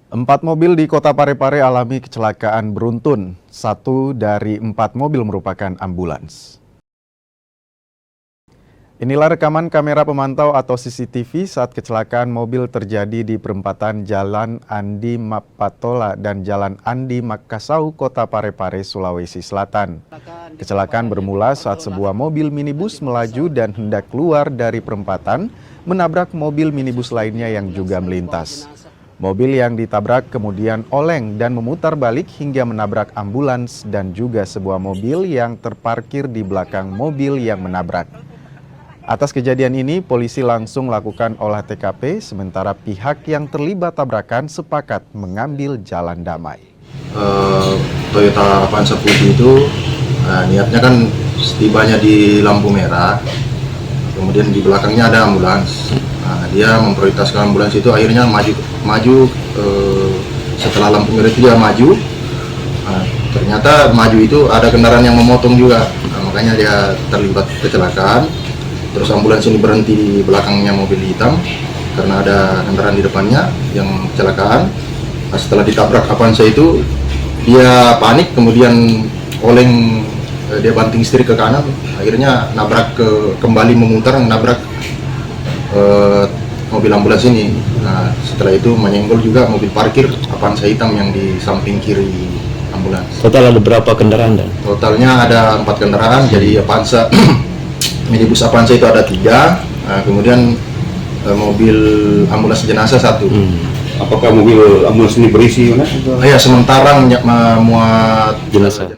4 mobil di Kota Parepare alami kecelakaan beruntun. 1 dari 4 mobil merupakan ambulans. Inilah rekaman kamera pemantau atau CCTV saat kecelakaan mobil terjadi di perempatan Jalan Andi Mapatola dan Jalan Andi Makassau, Kota Parepare, Sulawesi Selatan. Kecelakaan bermula saat sebuah mobil minibus melaju dan hendak keluar dari perempatan, menabrak mobil minibus lainnya yang juga melintas. Mobil yang ditabrak kemudian oleng dan memutar balik hingga menabrak ambulans dan juga sebuah mobil yang terparkir di belakang mobil yang menabrak. Atas kejadian ini, polisi langsung lakukan olah TKP, sementara pihak yang terlibat tabrakan sepakat mengambil jalan damai. Toyota Avanza putih itu niatnya kan setibanya di lampu merah, kemudian di belakangnya ada ambulans. Dia memprioritaskan ambulans itu, akhirnya maju setelah lampu merah itu dia maju. Ternyata maju itu ada kendaraan yang memotong juga, makanya dia terlibat kecelakaan. Terus ambulans ini berhenti di belakangnya mobil hitam karena ada kendaraan di depannya yang kecelakaan. Setelah ditabrak Avanza itu dia panik, kemudian oleng, dia banting setir ke kanan, akhirnya nabrak kembali memutar nabrak mobil ambulans ini. Setelah itu menyenggol juga mobil parkir Avanza hitam yang di samping kiri ambulans. Total ada berapa kendaraan dan? Totalnya ada 4 kendaraan, jadi Avanza minibus Avanza itu ada 3, kemudian mobil ambulans jenazah 1. Apakah mobil ambulans ini berisi? Ya, sementara muat Jenazah.